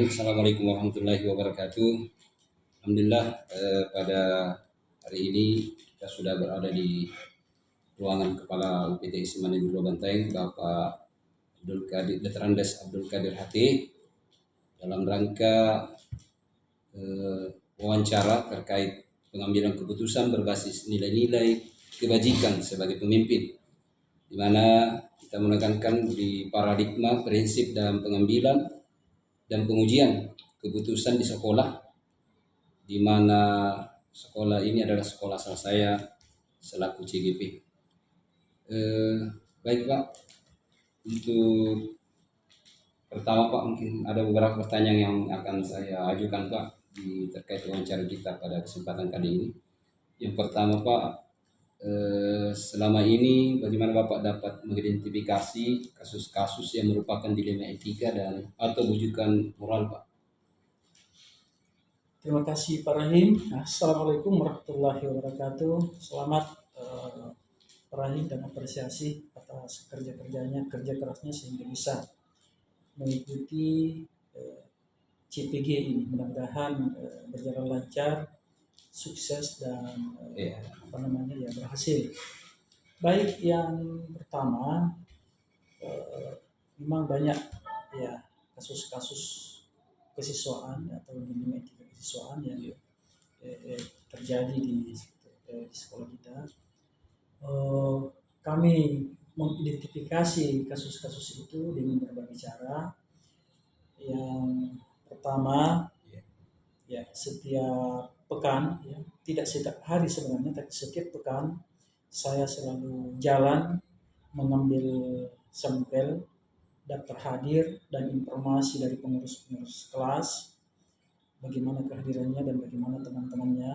Bismillahirrahmanirrahim. Assalamualaikum warahmatullahi wabarakatuh. Alhamdulillah, pada hari ini kita sudah berada di ruangan Kepala UPT Ismani Dua Banteng, Bapak Abdul Qadir, Letterandes Abdul Qadir Hati, dalam rangka wawancara terkait pengambilan keputusan berbasis nilai-nilai kebajikan sebagai pemimpin, di mana kita menekankan di paradigma prinsip dalam pengambilan dan pengujian keputusan di sekolah, di mana sekolah ini adalah sekolah asal saya selaku CGP. Baik Pak, untuk pertama Pak, mungkin ada beberapa pertanyaan yang akan saya ajukan Pak terkait wawancara kita pada kesempatan kali ini. Yang pertama Pak, selama ini bagaimana Bapak dapat mengidentifikasi kasus-kasus yang merupakan dilema etika dan atau bujukan moral Pak? Terima kasih Pak Rahim. Assalamualaikum warahmatullahi wabarakatuh. Selamat Pak Rahim dan apresiasi atas kerja kerasnya sehingga bisa mengikuti CPG ini. Mudah-mudahan berjalan lancar, sukses dan berhasil. Baik, yang pertama memang banyak ya kasus-kasus kesiswaan atau dilema etika kesiswaan yang terjadi di sekolah kita. Kami mengidentifikasi kasus-kasus itu dengan berbagai cara. Yang pertama, ya setiap pekan, ya tidak setiap hari sebenarnya, tapi setiap pekan saya selalu jalan mengambil sampel, daftar hadir dan informasi dari pengurus-pengurus kelas, bagaimana kehadirannya dan bagaimana teman-temannya.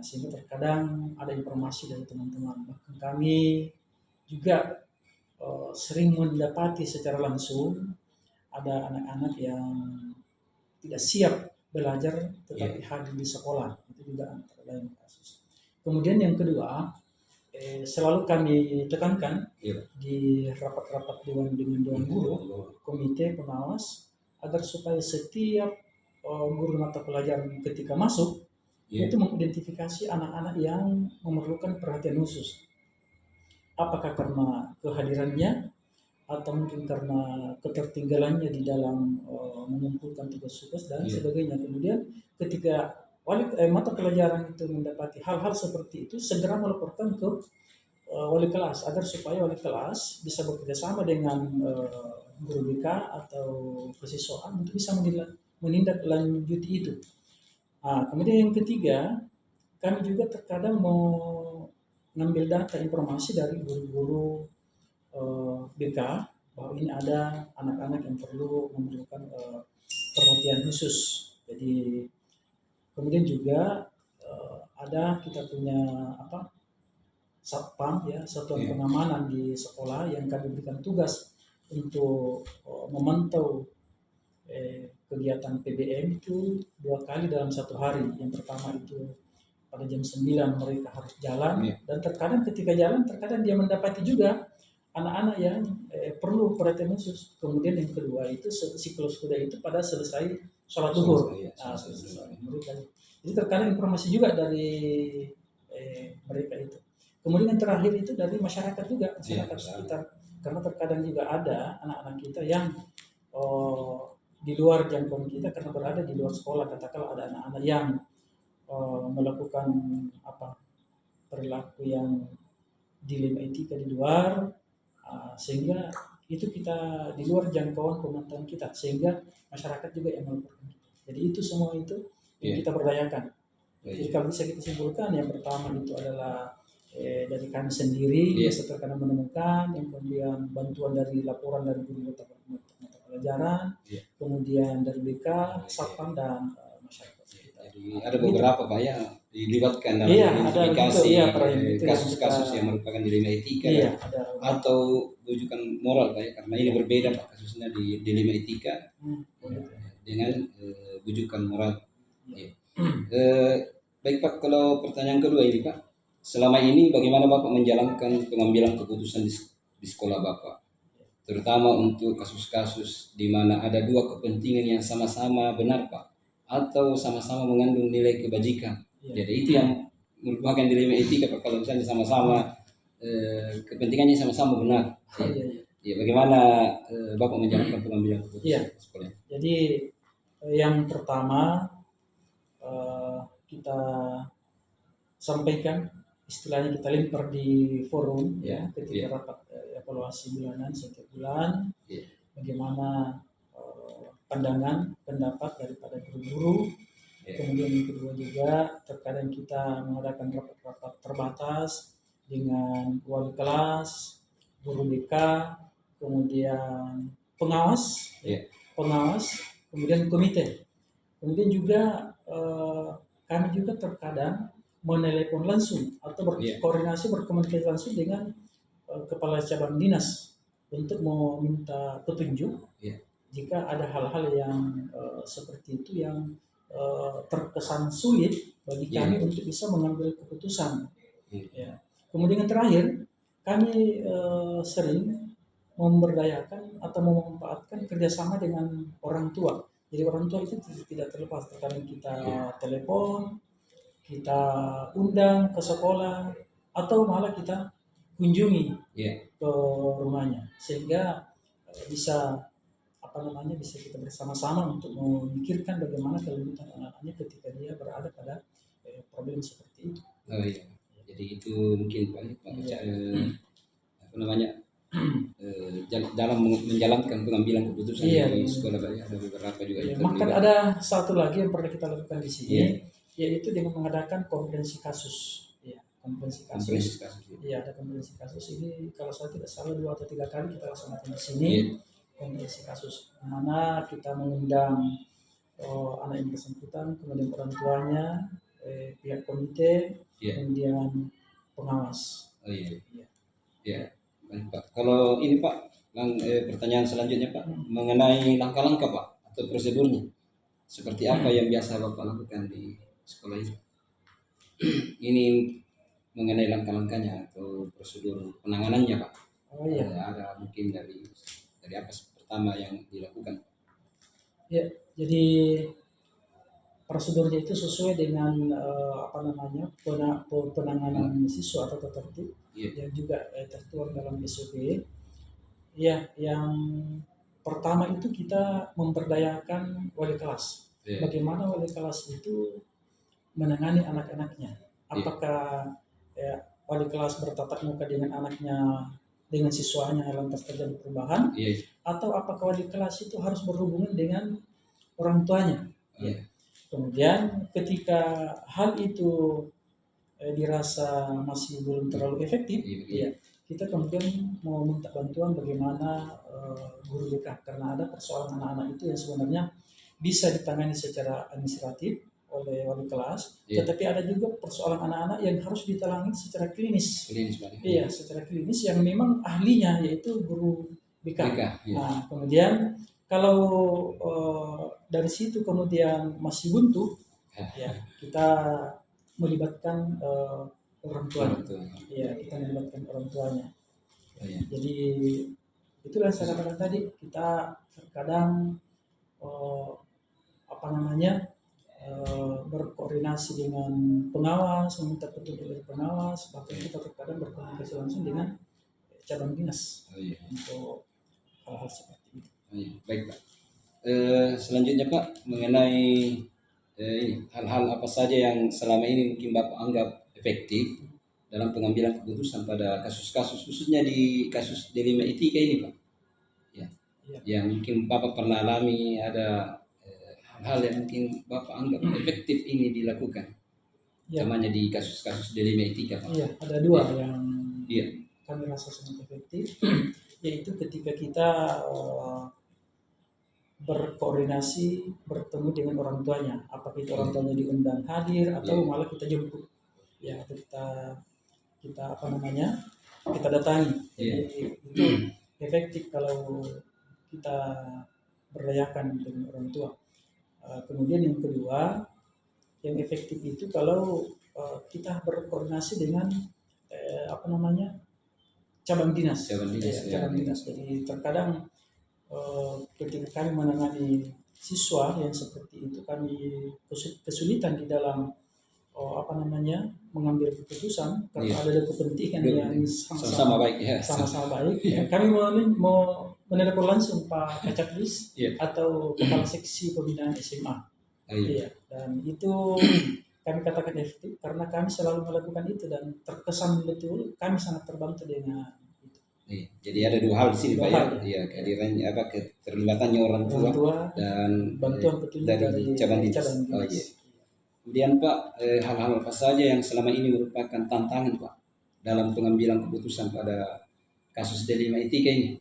Sehingga terkadang ada informasi dari teman-teman. Bahkan kami juga sering mendapati secara langsung ada anak-anak yang tidak siap belajar tetapi hadir di sekolah. Itu juga antara lain kasus. Kemudian yang kedua, selalu kami tekankan di rapat-rapat dewan dengan dewan guru, komite pengawas, agar supaya setiap guru mata pelajaran ketika masuk itu mengidentifikasi anak-anak yang memerlukan perhatian khusus. Apakah karena kehadirannya atau mungkin karena ketertinggalannya di dalam mengumpulkan tugas-tugas dan sebagainya. Kemudian ketika mata pelajaran itu mendapati hal-hal seperti itu, segera melaporkan ke wali kelas agar supaya wali kelas bisa bekerjasama dengan guru BK atau kesiswaan untuk bisa menindaklanjuti itu. Kemudian yang ketiga, kami juga terkadang mau ngambil data informasi dari guru-guru BK bahwa ini ada anak-anak yang memerlukan perhatian khusus. Jadi kemudian juga ada kita punya Satpam, ya, satuan pengamanan di sekolah yang kami berikan tugas untuk memantau kegiatan PBM itu 2 kali dalam 1 hari. Yang pertama itu pada jam 9 mereka harus jalan, dan terkadang ketika jalan terkadang dia mendapati juga anak-anak yang perlu perhatian khusus. Kemudian yang kedua itu siklus kuda itu pada selesai sholat zuhur. Jadi terkadang informasi juga dari mereka itu. Kemudian yang terakhir itu dari masyarakat juga, masyarakat sekitar. Karena terkadang juga ada anak-anak kita yang di luar jangkauan kita karena berada di luar sekolah. Katakanlah ada anak-anak yang melakukan perilaku yang dilema etika di luar, sehingga itu kita di luar jangkauan pemantauan kita, sehingga masyarakat juga yang melaporkan kita. Jadi itu semua itu yang kita berdayakan. Jadi kalau bisa kita simpulkan, yang pertama itu adalah dari kami sendiri, setelah menemukan, yang kemudian bantuan dari laporan dari guru mata pelajaran, kemudian dari BK, Satpam dan masyarakat. Jadi ada beberapa Pak yang dilibatkan dalam identifikasi kasus-kasus yang merupakan dilema etika atau rujukan moral Pak ya, karena ini berbeda Pak kasusnya di dilema etika dengan rujukan moral. Baik Pak, kalau pertanyaan kedua ini Pak, selama ini bagaimana Bapak menjalankan pengambilan keputusan di sekolah Bapak? terutama untuk kasus-kasus di mana ada dua kepentingan yang sama-sama benar Pak, atau sama-sama mengandung nilai kebajikan. Iya. Jadi itu yang merupakan dilema etika Pak, kalau misalnya sama-sama kepentingannya sama-sama benar. Oh, Ya, iya, iya. ya bagaimana Bapak menjalankan pengambilan Iya. keputusan sekolah? Jadi yang pertama kita sampaikan, istilahnya kita lempar di forum ya ketika rapat evaluasi bulanan setiap bulan, bagaimana pandangan pendapat daripada guru-guru. Kemudian yang kedua juga terkadang kita mengadakan rapat-rapat terbatas dengan wali kelas, guru BK, kemudian pengawas, pengawas, kemudian komite. Kemudian juga kami juga terkadang menelepon langsung atau berkoordinasi berkomunikasi langsung dengan kepala cabang dinas untuk meminta petunjuk jika ada hal-hal yang seperti itu yang terkesan sulit bagi kami untuk bisa mengambil keputusan. Ya. Kemudian yang terakhir, kami sering memberdayakan atau memanfaatkan kerjasama dengan orang tua. Jadi orang tua itu tidak terlepas, terkadang kita telepon, kita undang ke sekolah, atau malah kita kunjungi ke rumahnya, sehingga bisa bisa kita bersama-sama untuk memikirkan bagaimana kelanjutan anak-anaknya ketika dia berada pada problem seperti itu. Oh iya, jadi itu mungkin Pak apa namanya dalam menjalankan pengambilan keputusan di sekolah Pak, ada beberapa juga. Maka ada satu lagi yang pernah kita lakukan di sini, yaitu dengan mengadakan konferensi kasus. Konferensi kasus. Iya, ada konferensi kasus ini kalau saya tidak salah 2 atau 3 kali kita laksanakan di sini. Konferensi kasus, mana kita mengundang anak yang bersangkutan, kemudian orang tuanya, pihak komite, kemudian pengawas. Oh iya. Ya, Pak. Kalau ini Pak, pertanyaan selanjutnya Pak, mengenai langkah-langkah Pak atau prosedurnya, seperti apa yang biasa Bapak lakukan di sekolah ini? Ini mengenai langkah-langkahnya atau prosedur penanganannya Pak. Oh iya. Ada mungkin dari apa pertama yang dilakukan? Ya, jadi prosedurnya itu sesuai dengan penanganan siswa atau tertib yang juga tertuang dalam SOP. Ya, yang pertama itu kita memberdayakan wali kelas. Bagaimana wali kelas itu menangani anak-anaknya? Apakah wali kelas bertatap muka dengan anaknya, dengan siswanya lantas terjadi perubahan, atau apakah wali kelas itu harus berhubungan dengan orang tuanya? Kemudian ketika hal itu dirasa masih belum terlalu efektif, kita kemudian mau minta bantuan bagaimana guru BK, karena ada persoalan anak-anak itu yang sebenarnya bisa ditangani secara administratif oleh wali kelas, tetapi ada juga persoalan anak-anak yang harus ditangani secara klinis. Iya, secara klinis yang memang ahlinya yaitu guru BK. Nah, kemudian kalau dari situ kemudian masih buntu, ya kita melibatkan orang tuanya. Iya, kita melibatkan orang tuanya. Jadi itulah saya katakan tadi, kita terkadang berkoordinasi dengan pengawas, meminta petunjuk dari pengawas, bahkan kita terkadang berkomunikasi langsung dengan cabang dinas untuk hal-hal seperti itu. Baik Pak. Selanjutnya Pak, mengenai hal-hal apa saja yang selama ini mungkin Bapak anggap efektif dalam pengambilan keputusan pada kasus-kasus, khususnya di kasus dilema etika ini Pak, yang mungkin Bapak pernah alami, ada hal-hal yang mungkin Bapak anggap efektif ini dilakukan, namanya di kasus-kasus dilema etika Pak. Iya, ada 2 yang kami rasa sangat efektif, yaitu ketika kita berkoordinasi bertemu dengan orang tuanya, apakah itu orang tuanya diundang hadir atau malah kita jemput, atau kita kita datangi. Jadi itu efektif kalau kita berdayakan dengan orang tua. Kemudian yang kedua, yang efektif itu kalau kita berkoordinasi dengan cabang dinas. Cabang dinas, Iya, ya. cabang dinas. Jadi terkadang ketika kami menangani siswa yang seperti itu, kami kesulitan di dalam mengambil keputusan karena Iya. ada kepentingan yang Sama-sama baik ya. sama-sama baik. Iya. Kami mau menelepon langsung Pak Kacatlis Iya. atau kepala seksi pembinaan SMA. Iya. Iya, dan itu kami katakan efektif karena kami selalu melakukan itu dan terkesan betul kami sangat terbantu dengan itu. Iya. Jadi ada dua hal di sini Pak Dua ya. hal. Iya, kehadirannya keterlibatannya orang tua Orang tua dan bantuan petunjuk dari cabang dinas. Oh iya. Kemudian Pak, hal-hal apa saja yang selama ini merupakan tantangan Pak dalam pengambilan keputusan pada kasus delima etika ini?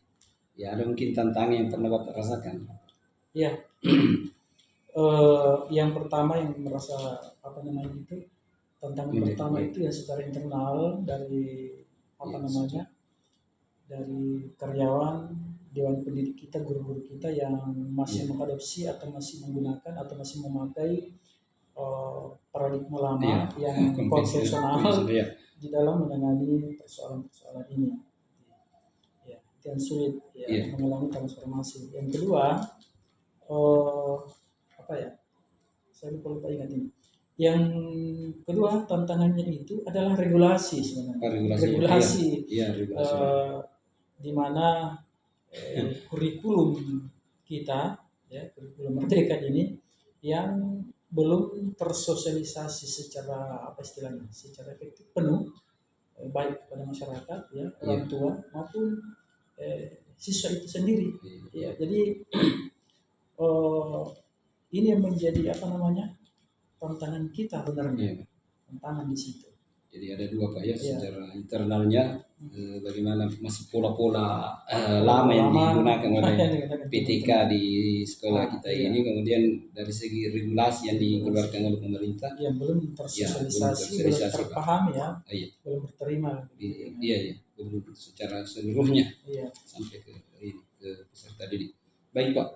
Ya, ada mungkin tantangan yang pernah Bapak rasakan. Iya. Yang pertama yang merasa tantangan pertama itu ya secara internal dari dari karyawan dewan pendidik kita, guru-guru kita yang masih mengadopsi atau masih menggunakan atau masih memakai paradigma lama yang konvensional di dalam menangani persoalan-persoalan ini. Ya, itu yang sulit mengalami transformasi. Yang kedua, saya lupa ingat ini. Yang kedua tantangannya itu adalah regulasi sebenarnya. Regulasi. Di mana kurikulum kita, kurikulum Merdeka ini yang belum tersosialisasi secara secara efektif penuh baik kepada masyarakat, orang tua maupun siswa itu sendiri. Ya, jadi ini yang menjadi tantangan kita sebenarnya. Tantangan di situ. Jadi ada dua Pak ya, secara internalnya bagaimana masih pola-pola lama yang digunakan oleh PTK di sekolah kita ini, kemudian dari segi regulasi yang dikeluarkan oleh pemerintah yang belum tersosialisasi, belum terpahami belum terima. Iya, belum secara seluruhnya sampai ke peserta didik. Baik Pak,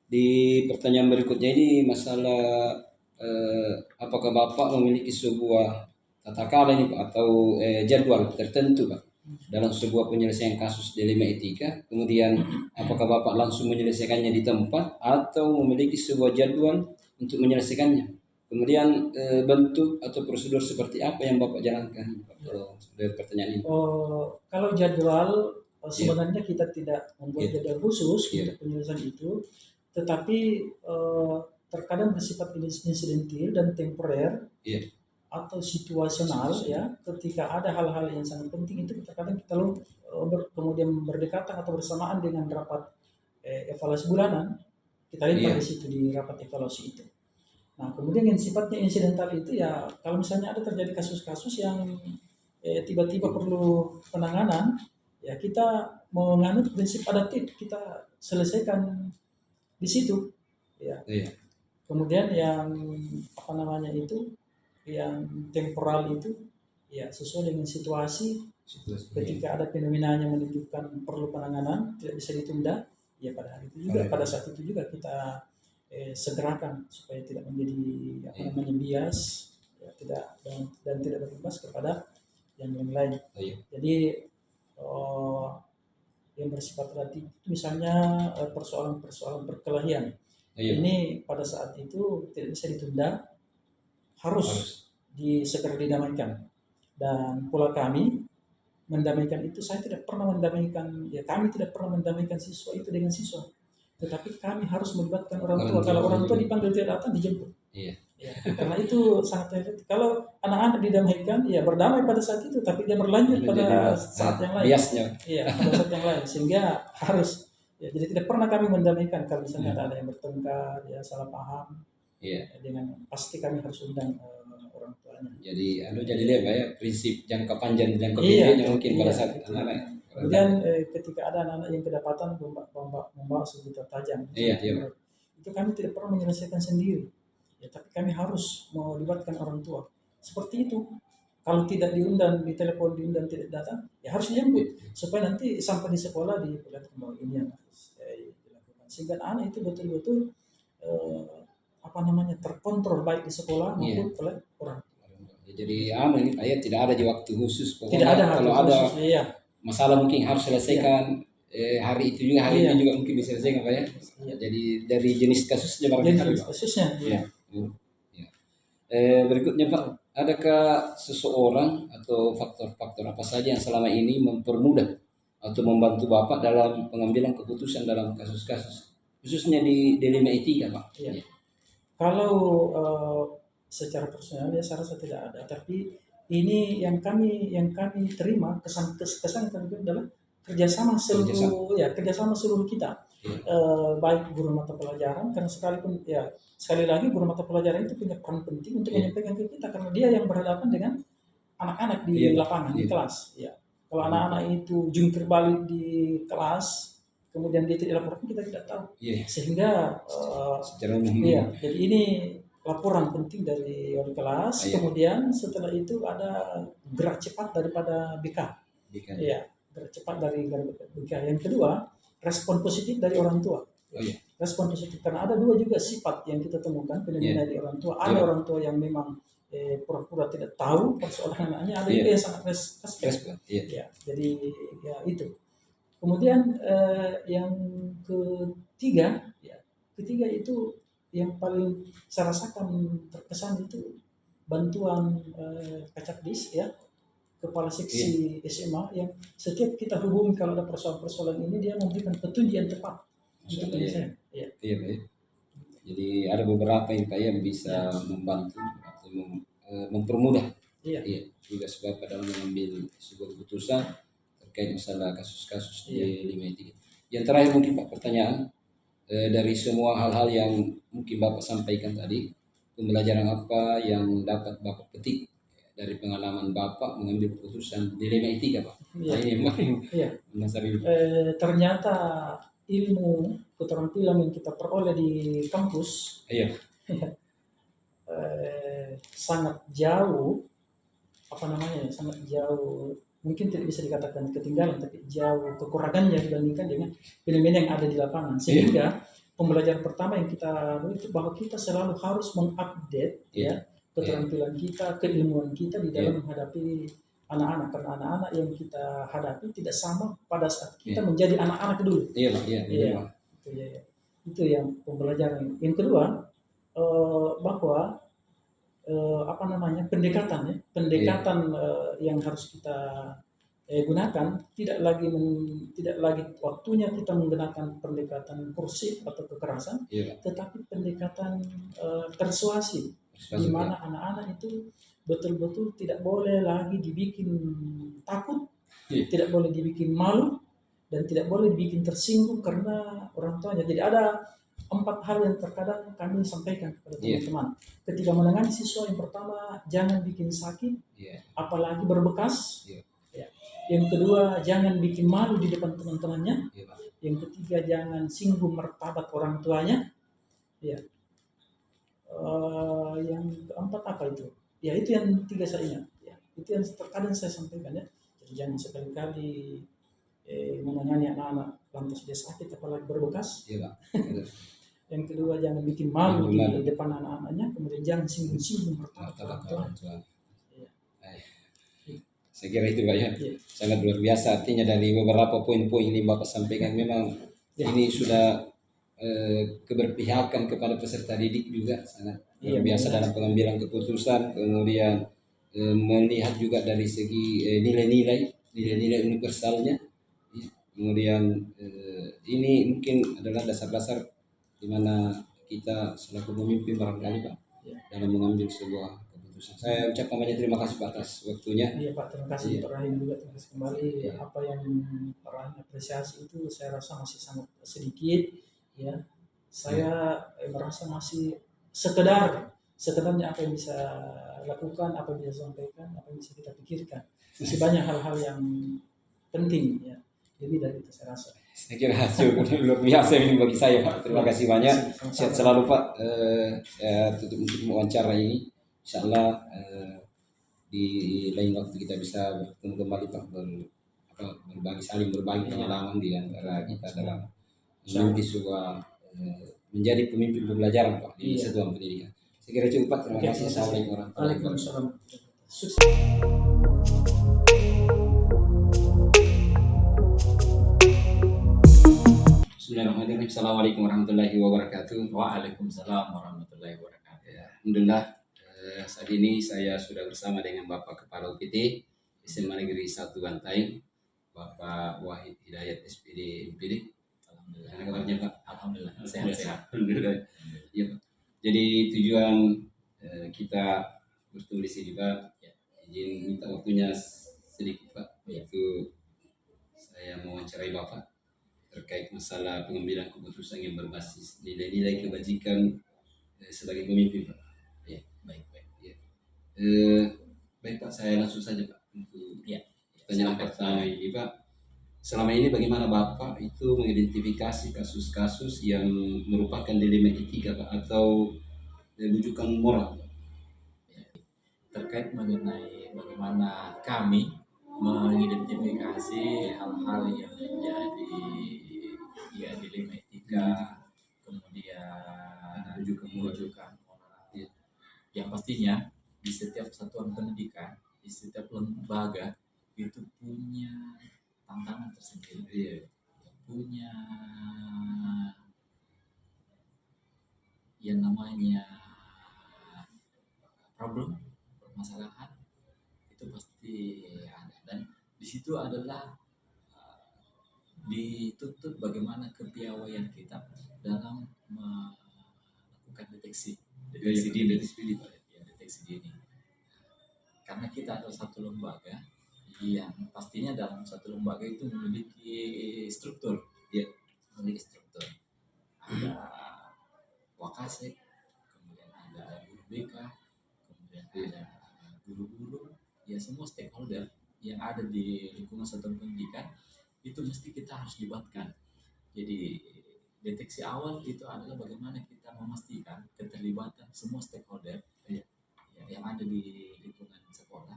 di pertanyaan berikutnya ini masalah apakah Bapak memiliki sebuah tata cara ini Pak atau jadwal tertentu Pak dalam sebuah penyelesaian kasus dilema etika, kemudian apakah Bapak langsung menyelesaikannya di tempat atau memiliki sebuah jadwal untuk menyelesaikannya, kemudian bentuk atau prosedur seperti apa yang Bapak jalankan Pak? Kalau dari pertanyaan ini. Kalau jadwal sebenarnya kita tidak membuat jadwal khusus untuk penyelesaian itu, tetapi terkadang bersifat insidentil dan temporer atau situasional ketika ada hal-hal yang sangat penting itu terkadang kita kemudian berdekatan atau bersamaan dengan rapat evaluasi bulanan, kita lihat di situ di rapat evaluasi itu. Nah, kemudian yang sifatnya insidental itu kalau misalnya ada terjadi kasus-kasus yang tiba-tiba perlu penanganan, kita menganut prinsip adaptif, kita selesaikan di situ. Kemudian yang yang temporal itu sesuai dengan situasi. Ketika ada fenomena yang menunjukkan perlu penanganan tidak bisa ditunda, pada hari itu juga pada saat itu juga kita segerakan supaya tidak menjadi bias, dan tidak berimbas kepada yang lain. Jadi yang bersifat relatif misalnya persoalan perkelahian. Ini pada saat itu tidak bisa ditunda, harus segera didamaikan. Dan pola kami mendamaikan itu, saya tidak pernah mendamaikan, kami tidak pernah mendamaikan siswa itu dengan siswa, tetapi kami harus melibatkan orang tua. Kalau orang tua dipanggil tidak datang, dijemput. Karena itu sangat efektif. Kalau anak-anak didamaikan, berdamai pada saat itu, tapi dia berlanjut pada saat yang lain. Pada saat yang lain, sehingga harus. Jadi tidak pernah kami mendamaikan kalau misalnya ada yang bertengkar, salah paham. Dengan pasti kami harus undang orang tuanya. Jadi lihat Pak prinsip jangka panjang dan jangka pendeknya mungkin pada saat anak-anak. Kemudian ketika ada anak-anak yang kedapatan membawa senjata tajam, itu kami tidak pernah menyelesaikan sendiri. Tapi kami harus melibatkan orang tua. Seperti itu. Kalau tidak diundang, ditelepon diundang tidak datang, harus dijemput supaya nanti sampai di sekolah diperlihatkan bahwa ini yang harus dilakukan. Sehingga anak itu betul-betul terkontrol baik di sekolah maupun oleh orang tua. Jadi ini tidak ada di waktu khusus. Tidak ada kalau waktu ada khusus, masalah mungkin harus selesaikan hari itu juga, hari Iya. ini juga mungkin diselesaikan Pak ya. Iya. Jadi dari jenis kasusnya Jadi barangkali Pak. kasusnya Iya. Ya. Berikutnya Pak, adakah seseorang atau faktor-faktor apa saja yang selama ini mempermudah atau membantu Bapak dalam pengambilan keputusan dalam kasus-kasus khususnya di lima etika Pak? Iya. Kalau secara personal ya saya rasa tidak ada, tapi ini yang kami terima kesan kami adalah kerjasama seluruh kita. Iya. Baik guru mata pelajaran, karena sekali lagi guru mata pelajaran itu punya peran penting untuk Iya. menyampaikan ke kita, karena dia yang berhadapan dengan anak-anak di Iya, Pak. lapangan, di Iya. kelas. Ya. Kalau anak-anak itu jungkir balik di kelas, kemudian dia tidak laporkan, kita tidak tahu. Iya. Sehingga Secara umum. iya, jadi ini laporan penting dari wali kelas. Iya. Kemudian setelah itu ada gerak cepat daripada BK. Iya, gerak cepat dari BK. Yang kedua, respon positif dari orang tua. Oh iya. Respon positif, karena ada dua juga sifat yang kita temukan fenomena di orang tua. Ada orang tua yang memang pura-pura tidak tahu persoalan anaknya, ada juga yang sangat respect. Iya. Ya, jadi ya itu. Kemudian yang ketiga itu yang paling saya rasakan terkesan itu bantuan Kacakdis ya, kepala seksi SMA, yang setiap kita hubungi kalau ada persoalan-persoalan ini, dia memberikan petunjuk yang tepat untuk saya. Iya. Iya Pak. Jadi ada beberapa yang Pak yang bisa membantu atau mempermudah. Iya. Juga sebab dalam mengambil sebuah keputusan terkait masalah kasus-kasus di lima etika. Yang terakhir mungkin Pak, pertanyaan dari semua hal-hal yang mungkin Bapak sampaikan tadi, pembelajaran apa yang dapat Bapak petik dari pengalaman Bapak mengambil keputusan dilema etika Pak? Iya. Ini yang paling Iya. Ternyata ilmu keterampilan yang kita peroleh di kampus sangat jauh, sangat jauh, mungkin tidak bisa dikatakan ketinggalan, tapi jauh kekurangannya dibandingkan dengan fenomena yang ada di lapangan. Sehingga pembelajaran pertama yang kita itu bahwa kita selalu harus mengupdate keterampilan kita, keilmuan kita di dalam menghadapi anak-anak, karena anak-anak yang kita hadapi tidak sama pada saat kita menjadi anak-anak dulu. Itu yang pembelajaran. Yang kedua, bahwa pendekatan yang harus kita gunakan tidak lagi waktunya kita menggunakan pendekatan kursif atau kekerasan, tetapi pendekatan persuasif, di mana anak-anak itu betul-betul tidak boleh lagi dibikin takut, tidak boleh dibikin malu, dan tidak boleh dibikin tersinggung karena orang tuanya. Jadi ada 4 hal yang terkadang kami sampaikan kepada teman-teman. Ketika menangani siswa, yang pertama, jangan bikin sakit, apalagi berbekas. Yang kedua, jangan bikin malu di depan teman-temannya. Yang ketiga, jangan singgung martabat orang tuanya. Yang keempat apa itu? Itu yang 3 saya ingat. Itu yang terkadang saya sampaikan ya. Jadi jangan sekali-kali menangani anak-anak lantas dia sakit apalagi berbekas. Yang kedua, jangan bikin malu di depan anak-anaknya. Kemudian jangan singgung-singgung martabat orang tua. Saya kira itu Pak ya. Sangat luar biasa, artinya dari beberapa poin-poin ini Bapak sampaikan memang ini sudah keberpihakan kepada peserta didik juga sangat luar biasa dalam pengambilan keputusan, kemudian melihat juga dari segi nilai-nilai universalnya. Kemudian ini mungkin adalah dasar-dasar di mana kita selaku pemimpin barangkali Pak dalam mengambil sebuah keputusan. Saya ucapkan banyak terima kasih Pak atas waktunya. Iya Pak, terima kasih Pak Rahim juga, terima kasih kembali. Apa yang Pak Rahim apresiasi itu saya rasa masih sangat sedikit ya. Saya merasa masih sekedarnya apa yang bisa lakukan, apa yang bisa sampaikan, apa yang bisa kita pikirkan. Masih banyak hal-hal yang penting ya. Lebih dari itu saya rasa. Saya kira cukup luar biasa ini bagi saya Pak. Terima kasih banyak. Sehat selalu Pak. Saya tutup untuk wawancara ini. Insyaallah di lain waktu kita bisa bertemu kembali Pak, saling berbagi pengalaman di antara kita dalam menjadi sebuah menjadi pemimpin pembelajaran Pak di satuan pendidikan. Saya kira cukup Pak. Terima kasih. Assalamualaikum warahmatullahi wabarakatuh. Bismillahirrahmanirrahim. Assalamualaikum warahmatullahi wabarakatuh. Waalaikumsalam warahmatullahi wabarakatuh. Ya, Alhamdulillah, saat ini saya sudah bersama dengan Bapak Kepala UPT SMA Negeri 1 Bantaeng, Bapak Wahid Hidayat SPD MPD. Alhamdulillah. Gimana kabarnya Pak? Alhamdulillah. Sehat-sehat. Alhamdulillah. Ya, Pak. Jadi tujuan kita bertemu di sini Pak, Ya. izin minta waktunya sedikit Pak, Ya. yaitu saya mau wawancarai Bapak terkait masalah pengambilan keputusan yang berbasis nilai-nilai kebajikan sebagai pemimpin Pak. Ya, Baik. baik Pak, saya langsung saja Pak untuk Ya. pertanyaan Silakan. pertama ini Pak. Selama ini bagaimana Bapak itu mengidentifikasi kasus-kasus yang merupakan dilema etika Pak atau rujukan moral Pak? Terkait mengenai bagaimana kami mengidentifikasi hal-hal yang menjadi dilema etika, kemudian rujukan moral. Ya. Yang pastinya di setiap satuan pendidikan, di setiap lembaga itu punya tantangan tersendiri, Iya. punya yang namanya problem, permasalahan itu pasti ada, dan di situ adalah dituntut bagaimana kepiawaian kita dalam melakukan deteksi dini, deteksi dini. Karena kita adalah satu lembaga yang pastinya dalam satu lembaga itu memiliki struktur, memiliki struktur. Ada wakasek, kemudian ada guru BK, kemudian ada guru-guru, ya semua stakeholder yang ada di lingkungan satuan pendidikan itu mesti kita harus libatkan. Jadi deteksi awal itu adalah bagaimana kita memastikan keterlibatan semua stakeholder yang ada di lingkungan sekolah,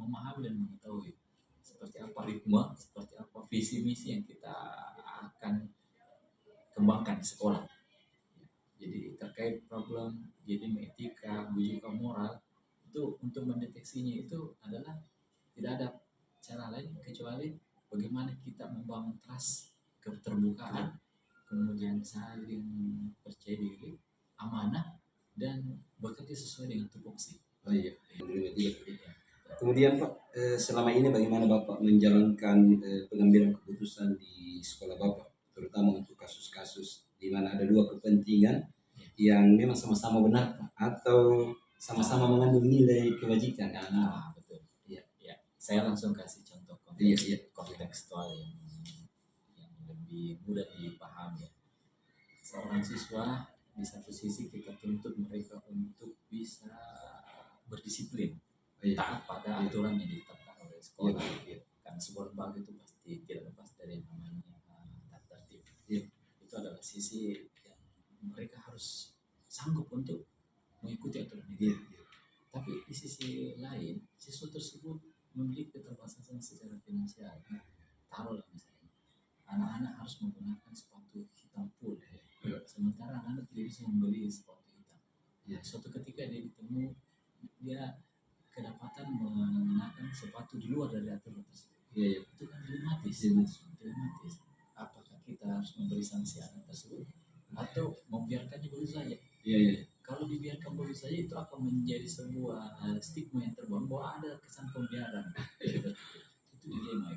memahami dan mengetahui seperti apa ritme, seperti apa visi misi yang kita akan kembangkan di sekolah. Jadi terkait problem jadi etika, bujukan moral itu untuk mendeteksinya itu adalah tidak ada cara lain kecuali bagaimana kita membangun trust, keterbukaan, kemudian saling percaya diri, amanah, dan bekerja sesuai dengan tupoksi. Oh iya. Kemudian Pak, selama ini bagaimana Bapak menjalankan pengambilan keputusan di sekolah Bapak, terutama untuk kasus-kasus di mana ada dua kepentingan yang memang sama-sama benar Pak, atau sama-sama mengandung nilai kebajikan? Betul. Ya. Saya langsung kasih contoh konteks, kontekstual yang lebih mudah dipahami. Seorang siswa di satu sisi kita tuntut mereka untuk bisa berdisiplin, taat pada aturan yang ditetapkan oleh sekolah. Karena sebuah lembaga itu pasti tidak lepas dari yang namanya tata tertib. Itu adalah sisi yang mereka harus sanggup untuk mengikuti aturan itu. Tapi di sisi lain, siswa tersebut memiliki keterbatasan secara finansial. Taruhlah misalnya, anak-anak harus menggunakan sepatu hitam full, sementara anak-anak tidak bisa membeli sepatu hitam. Suatu ketika dia ditemu, dia kedapatan mengenakan sepatu di luar dari aturan tersebut. Itu kan dilematis. Apakah kita harus memberi sanksi anak tersebut atau membiarkannya begitu saja? Kalau dibiarkan begitu saja itu akan menjadi sebuah stigma yang terbangun bahwa ada kesan pembiaran. Itu dilema.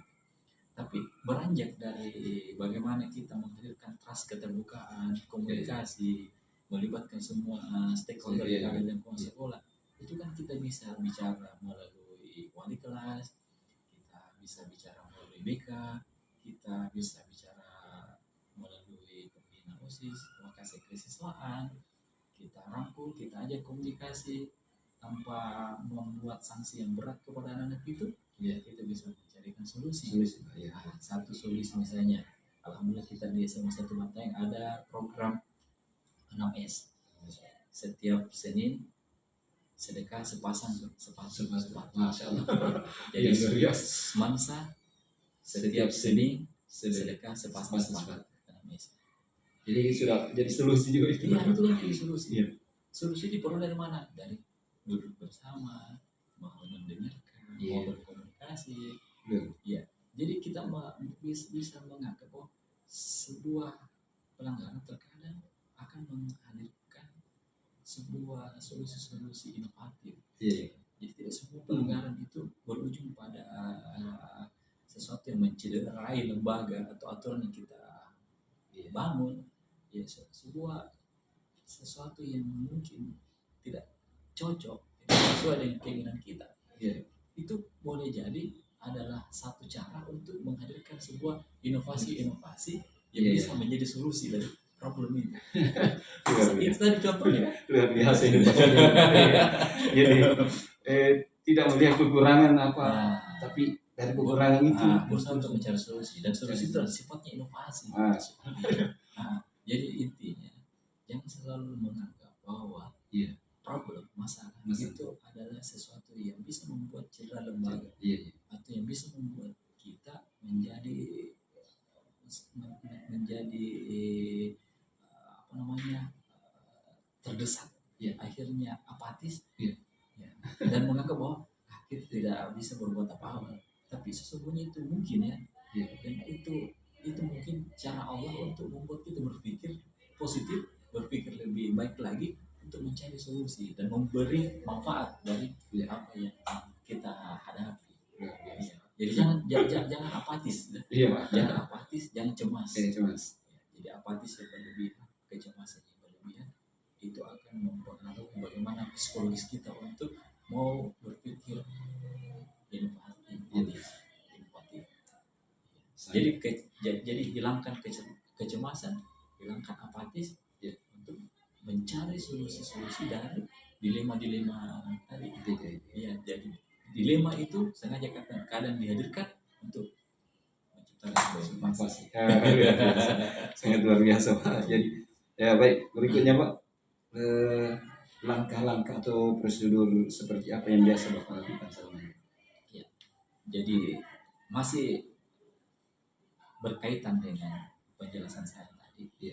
Tapi beranjak dari bagaimana kita menghadirkan trust, keterbukaan, komunikasi, melibatkan semua stakeholder yang ada dalam sekolah, itu kan kita bisa bicara melalui wali kelas, kita bisa bicara melalui BK, kita bisa bicara melalui pembina OSIS, wakasek kesiswaan, kita rangkul, kita ajak komunikasi tanpa membuat sanksi yang berat kepada anak-anak itu. Kita bisa mencarikan solusi. Satu solusi misalnya, alhamdulillah kita di SMA 1 Bantaeng ada program 6S. Setiap Senin sedekah sepasang sepatu. Masya Allah. Jadi semansa setiap Senin sedekah sepasang sepatu. Jadi sudah jadi solusi juga itu. Iya, itu kan jadi solusi. Solusi diperoleh dari mana? Dari duduk bersama, mau mendengarkan, mau berkomunikasi. Ya, jadi kita bisa menganggap sebuah pelanggaran terkadang akan menghadirkan sebuah solusi-solusi inovatif. Iya. Jadi tidak semua pelanggaran itu berujung pada sesuatu yang mencederai lembaga atau aturan yang kita bangun. Ya, sebuah sesuatu yang mungkin tidak cocok, tidak sesuai dengan keinginan kita. Iya. Itu boleh jadi adalah satu cara untuk menghadirkan sebuah inovasi-inovasi yang Iya. bisa menjadi solusi dari problem itu. Luar biasa. Itu tadi contohnya. Luar biasa ini pokoknya. Jadi tidak melihat kekurangan apa, Nah, tapi dari kekurangan itu berusaha untuk mencari solusi, dan solusi itu adalah sifatnya inovasi. Jadi intinya jangan selalu menganggap bahwa Iya. problem masalah Masalah. itu adalah sesuatu yang bisa membuat cedera lembaga, Iya. atau yang bisa membuat kita menjadi apa namanya, terdesak, Iya. akhirnya apatis, Iya. ya, dan menganggap bahwa kita tidak bisa berbuat apa-apa. Tapi sesungguhnya itu mungkin ya, Iya. dan itu mungkin cara Allah untuk membuat kita berpikir positif, berpikir lebih baik lagi untuk mencari solusi dan memberi manfaat dari apa yang kita hadapi. Luar biasa. Jadi jangan apatis, Iya, Pak. jangan apatis, jangan cemas. Cemas. Jadi apatis yang berlebihan, kecemasan yang berlebihan itu akan mempengaruhi bagaimana psikologis kita untuk mau berpikir inovatif. Jadi hilangkan kecemasan, hilangkan apatis, ya, untuk mencari solusi-solusi dari dilema-dilema tadi. Ya, jadi dilema itu sengaja kadang dihadirkan untuk menciptakan inovasi. Sangat luar biasa, Pak. Jadi ya baik, berikutnya Pak, langkah-langkah atau prosedur seperti apa yang biasa Bapak lakukan selama ini? Ya, jadi masih berkaitan dengan penjelasan saya tadi. Ya,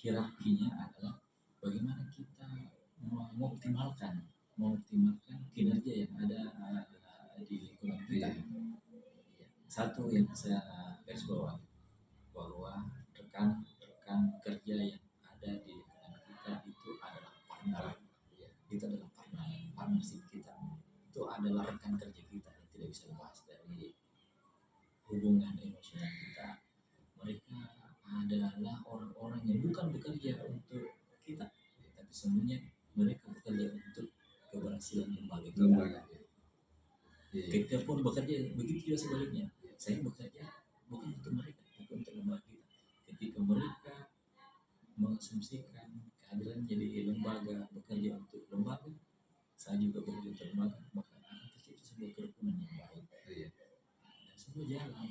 hierarkinya adalah bagaimana kita mengoptimalkan kinerja yang ada di lingkungan kita. Satu yang saya garis bawah, bahwa rekan kerja yang ada di lingkungan kita itu adalah partner. Itu adalah partnership kita. Itu adalah rekan kerja kita yang tidak bisa lepas dari hubungan emosional kita. Mereka adalah orang-orang yang bukan bekerja untuk kita, tapi semuanya mereka bekerja untuk keberhasilan lembaga kita. Kita pun bekerja begitu juga sebaliknya. Saya bekerja bukan untuk mereka, tapi untuk lembaga kita. Ketika mereka mengasumsikan kehadiran jadi lembaga, bekerja untuk lembaga, saya juga bekerja untuk lembaga, maka akan tercipta sebuah kerukunan yang baik. Dan semua jalan.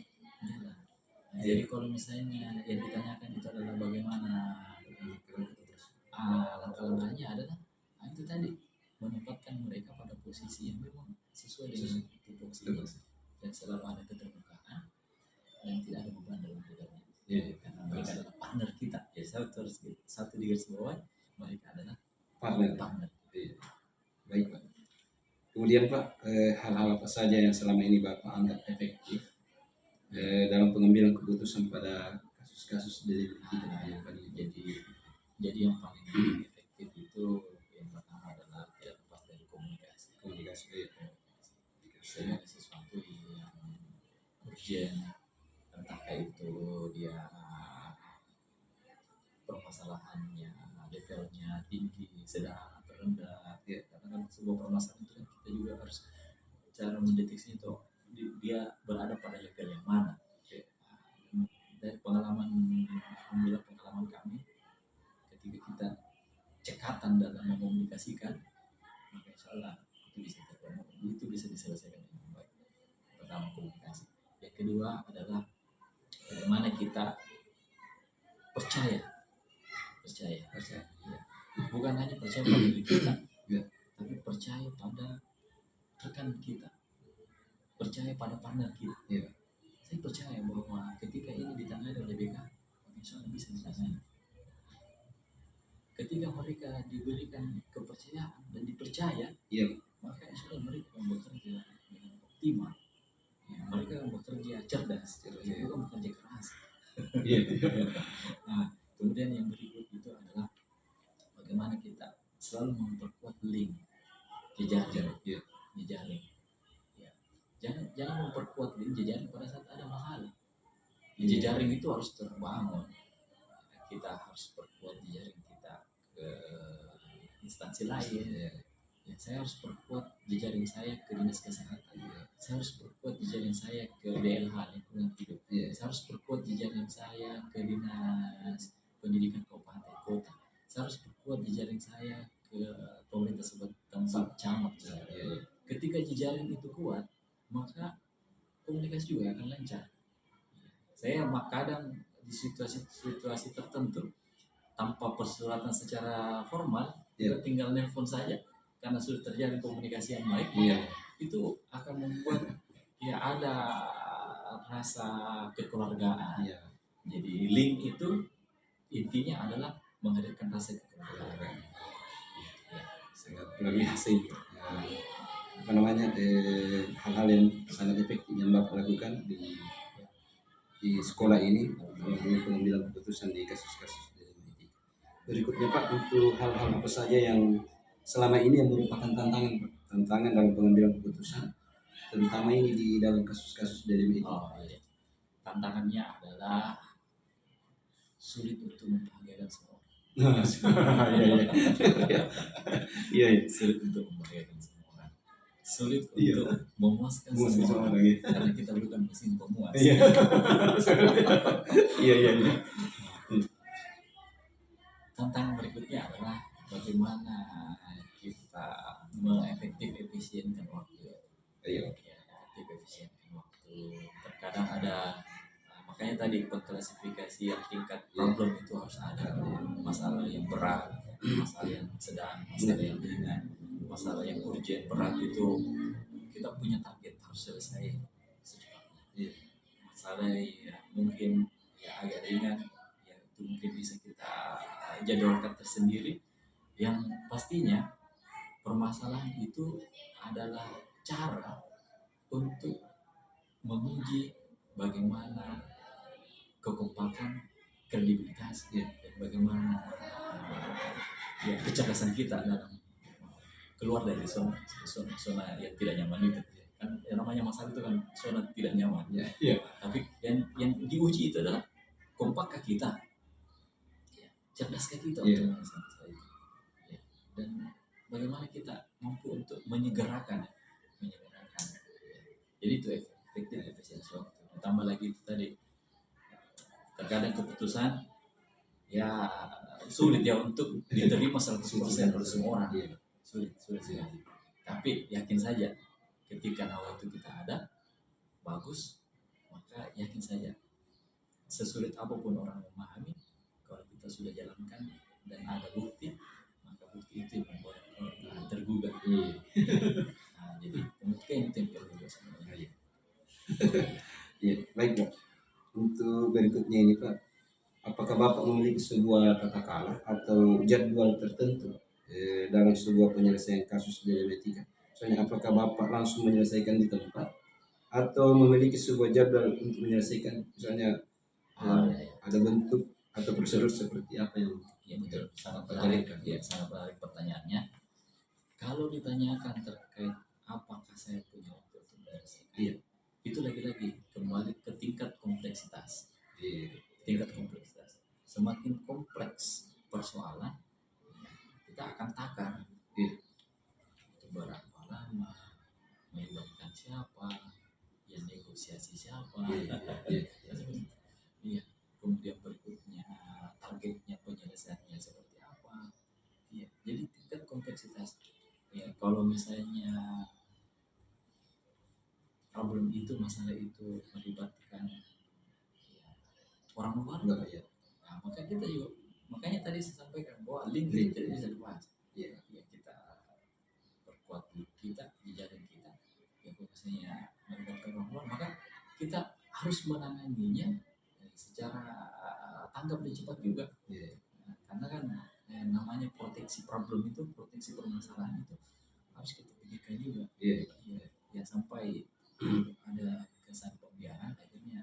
Jadi kalau misalnya yang ditanyakan itu adalah bagaimana langkah-langkahnya adalah itu tadi, menempatkan mereka pada posisi yang memang sesuai dengan tupoksi dan selalu ada keterbukaan dan tidak ada beban dalam hidupnya. Karena mereka adalah partner kita. Ya, satu di garis bawah, mereka adalah partner. Baik Pak. Kemudian Pak, hal-hal apa saja yang selama ini Bapak anggap efektif dalam pengambilan keputusan pada kasus-kasus dari kita yang tadi? Jadi yang paling efektif itu yang pertama adalah tidak lepas dari komunikasi. Segala sesuatu yang urgent, entah itu dia permasalahannya levelnya tinggi, sedang atau rendah. Karena kan sebuah permasalahan itu kita juga harus cara mendeteksi itu dia berada pada level yang mana. Dari pengalaman kami, ketika kita cekatan dalam mengkomunikasikan, maka insyaallah itu bisa diselesaikan dengan baik. Pertama, komunikasi. Yang kedua adalah bagaimana kita percaya. Ya. Bukan hanya percaya pada diri kita, tapi percaya pada rekan kita, percaya pada partner kita. Saya percaya bahwa ketika ini ditangani oleh BK, insyaallah bisa ditangani. Ketika mereka diberikan kepercayaan dan dipercaya, maka insyaallah mereka bekerja dengan optimal. Mereka bekerja cerdas, bukan bekerja keras. Nah, selalu memperkuat link jejaring. Iya. Jejaring. Ya. Jangan memperkuat link jejaring pada saat ada masalah. Jejaring itu harus terbangun. Kita harus perkuat jejaring kita ke instansi lain. Ya, saya harus perkuat jejaring saya ke dinas kesehatan. Saya harus perkuat jejaring saya ke DLH lingkungan hidup. Saya harus perkuat jejaring saya ke dinas pendidikan kabupaten kota. Saya harus perkuat jejaring saya ke pemerintah setempat camat. Ketika jejaring itu kuat, maka komunikasi juga akan lancar. Saya kadang di situasi tertentu tanpa persyaratan secara formal, kita tinggal nelpon saja karena sudah terjadi komunikasi yang baik. Itu akan membuat ya ada rasa kekeluargaan. Jadi link itu intinya adalah menghadirkan rasa kekeluargaan. Sangat luar biasa itu. Apa namanya, hal-hal yang sangat efektif yang Bapak lakukan di sekolah ini dalam pengambilan keputusan di kasus-kasus DLMT. Berikutnya Pak, untuk hal-hal apa saja yang selama ini yang merupakan tantangan dalam pengambilan keputusan, terutama ini di dalam kasus-kasus DLMT. Tantangannya adalah sulit untuk membahagiakan semua. Iya. Sulit untuk membahagiakan semua orang. Sulit untuk memuaskan semua orang. Karena kita bukan mesin pemuas. Iya. Tantangan berikutnya adalah bagaimana kita efisienkan waktu. Efisienkan waktu. Terkadang ada makanya tadi klasifikasi yang tingkat problem itu harus ada. Masalah yang berat, masalah yang sedang, masalah yang ringan, masalah yang urgent, berat itu kita punya target harus selesai secepatnya. Masalah yang mungkin ya agak ringan, ya itu mungkin bisa kita jadwalkan tersendiri. Yang pastinya permasalahan itu adalah cara untuk menguji bagaimana kekompakan, kredibilitas, dan bagaimana ya kecerdasan kita dalam keluar dari zona yang tidak nyaman itu. Kan yang namanya masalah itu kan zona tidak nyaman. Tapi yang diuji itu adalah kompakkah kita, cerdaskah kita untuk menyelesaikan masalah itu, dan bagaimana kita mampu untuk menyegerakan. Jadi itu efektif efisiensi waktu. Ditambah lagi itu tadi terkadang keputusan ya sulit ya untuk diterima 100% oleh semua orang. Sulit sekali. Tapi yakin saja ketika nawa itu kita ada bagus, maka yakin saja sesulit apapun orang memahami, kalau kita sudah jalankan dan ada bukti, maka bukti itu yang membuat orang tergugah. Nah, jadi pembuktian itu yang perlu juga sebenarnya. Baik Pak. Untuk berikutnya ini Pak, apakah Bapak memiliki sebuah tata cara atau jadwal tertentu dalam sebuah penyelesaian kasus DLMT? Soalnya apakah Bapak langsung menyelesaikan di tempat atau memiliki sebuah jadwal untuk menyelesaikan, misalnya ada bentuk atau prosedur seperti apa yang betul, sangat menarik pertanyaannya. Kalau ditanyakan terkait apakah saya punya waktu untuk menyelesaikan, itu lagi-lagi kembali ke tingkat kompleksitas. Semakin kompleks persoalan, kita akan takar. Itu berapa lama, melibatkan siapa, yang negosiasi siapa. Kemudian berikutnya targetnya penyelesaiannya seperti apa. Jadi tingkat kompleksitas. Kalau misalnya problem itu, masalah itu melibatkan orang luar, nah, maka kita juga, makanya tadi saya sampaikan bahwa link itu tidak bisa dibahas. Kita perkuat link kita, jejaring kita. Misalnya melibatkan orang luar, maka kita harus menanganinya secara tanggap dan cepat juga. Karena kan namanya proteksi problem itu, proteksi permasalahan itu harus kita pikirkan juga. Ya sampai ada kesan pembiaran akhirnya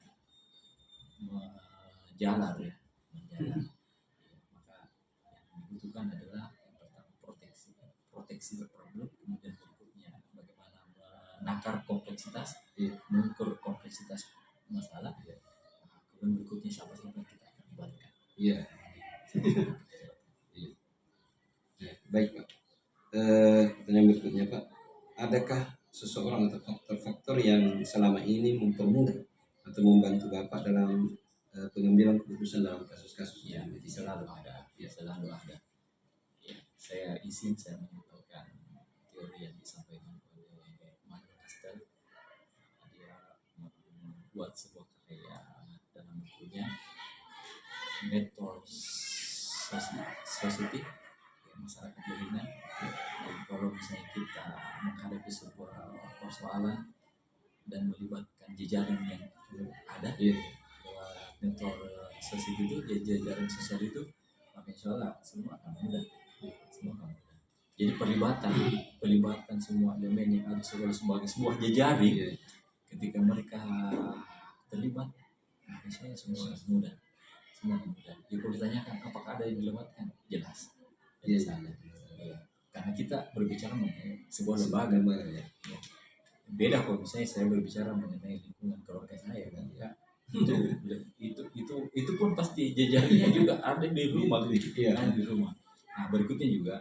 menjalar. Maka yang dibutuhkan adalah yang pertama proteksi deteksi problem, kemudian berikutnya bagaimana menakar kompleksitas, Iya. mengukur kompleksitas masalah. Nah, kemudian berikutnya siapa yang kita akan libatkan. Iya. Iya. Ya, baik Pak. Pertanyaan berikutnya Pak, adakah seseorang atau faktor-faktor yang selama ini mempermudah atau membantu Bapak dalam pengambilan keputusan dalam kasus-kasus Ya, yang selalu ada, ya selalu ada. Ya, saya menyampaikan teori yang disampaikan oleh Manuel Castel. Dia membuat sebuah karya dalam bukunya Method Society, ya, masyarakat jaringan. Jadi kalau misalnya kita menghadapi sebuah persoalan dan melibatkan jejaring yang ada, lewat Method Society itu, jejaring sosial itu, maka insya Allah semua akan mudah. Jadi pelibatan semua elemen yang ada sebagai sebuah jejaring, ketika mereka terlibat, maka insya Allah semua mudah. Jadi kalau ditanyakan apakah ada yang dilewatkan, jelas ada. Ya. Karena kita berbicara mengenai sebuah lembaga. Ya. Beda kalau misalnya saya berbicara mengenai lingkungan keluarga saya kan, ya. itu pun pasti jejaringnya juga ada di rumah gitu. Ada di rumah. Nah, berikutnya juga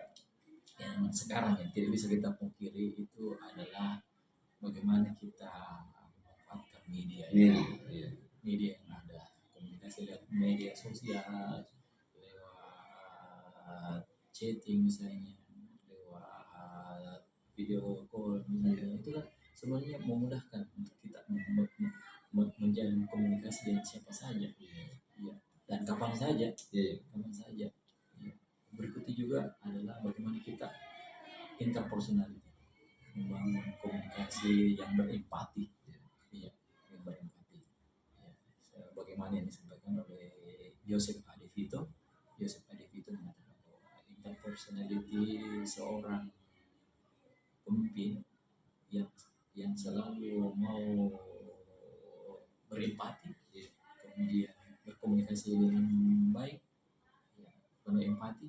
yang sekarang yang tidak bisa kita pungkiri itu adalah bagaimana kita memanfaatkan media yang ada, komunikasi lewat media sosial, lewat chatting misalnya, lewat video call misalnya, itu kan semuanya memudahkan untuk kita menjalin komunikasi dengan siapa saja, ya, dan kapan saja. Berikutnya juga adalah bagaimana kita interpersonality, membangun komunikasi yang berempati, ya, bagaimana yang disampaikan oleh Joseph Adivito mengatakan bahwa interpersonality seorang pemimpin yang selalu mau berempati, kemudian berkomunikasi dengan baik, ya, penuh empati,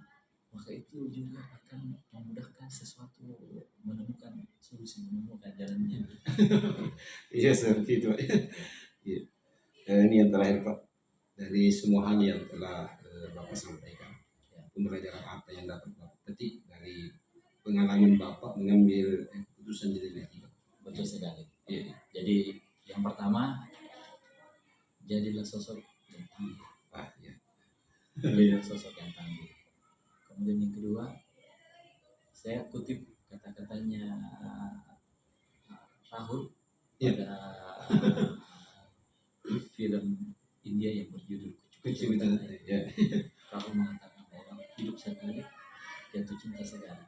maka itu juga akan memudahkan sesuatu, menemukan solusi, menemukan jalannya. Iya seperti itu. Iya. Ini yang terakhir Pak, dari semua hal yang telah Bapak sampaikan, pembelajaran apa yang dapat Bapak petik dari pengalaman Bapak mengambil keputusan di negeri? Betul sekali. Iya. Jadi yang pertama, jadilah sosok yang tangguh. Jadilah sosok yang tangguh. Kemudian yang kedua, saya kutip kata-katanya Rahul pada film India yang berjudul Kucu. Rahul mengatakan bahwa hidup sekali, jatuh cinta sekali,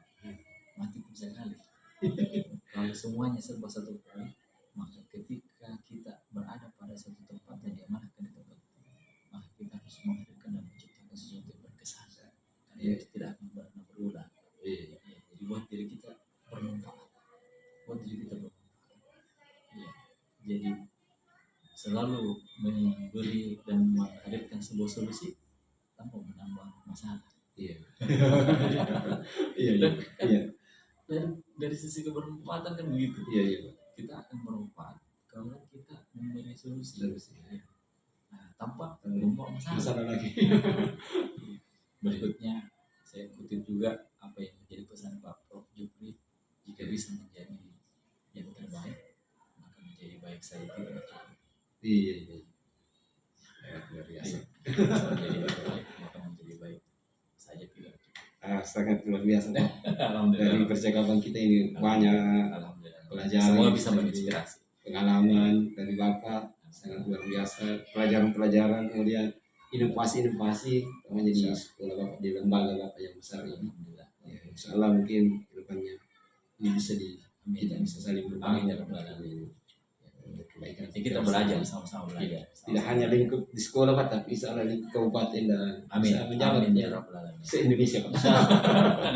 mati pun sekali. Kalau semuanya serba satu kali, maka ketika kita berada pada suatu tempat dan diamanahkan di tempat itu, maka kita harus menghadirkan dan menciptakan sesuatu yang berkesan, karena itu tidak akan pernah berulang. Jadi buat diri kita bermanfaat, ya. Jadi selalu memberi dan menghadirkan sebuah solusi tanpa menambah masalah. Dan dari sisi kebermanfaatan kan begitu. Kita akan bermanfaat kalau kita memberi solusi. Nah, tanpa membawa masalah lagi. Berikutnya saya kutip juga apa yang menjadi pesan Pak Prof. Jupri, jika bisa menjadi yang terbaik, maka menjadi baik saja tidak cukup. Luar biasa. Menjadi terbaik, maka menjadi baik saja tidak cukup. Sangat luar biasa Pak. Dari percakapan kita ini banyak pelajaran, semoga bisa menginspirasi. Pengalaman dari Bapak sangat luar biasa, pelajaran-pelajaran, kemudian inovasi menjadi sekolah Bapak di lembaga Bapak yang besar ini. Insya Allah mungkin kedepannya ini bisa kita bisa saling berbagi dalam kebaikan. Kita belajar sama-sama belajar. Tidak hanya lingkup di sekolah Pak, tapi insya Allah di kabupaten dan bisa menjabat se-Indonesia Pak.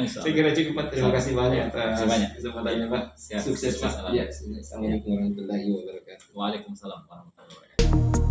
Saya kira cukup Pak. Terima kasih banyak atas kesempatannya Pak. Sukses Pak. Assalamualaikum warahmatullahi wabarakatuh. Waalaikumsalam warahmatullahi wabarakatuh.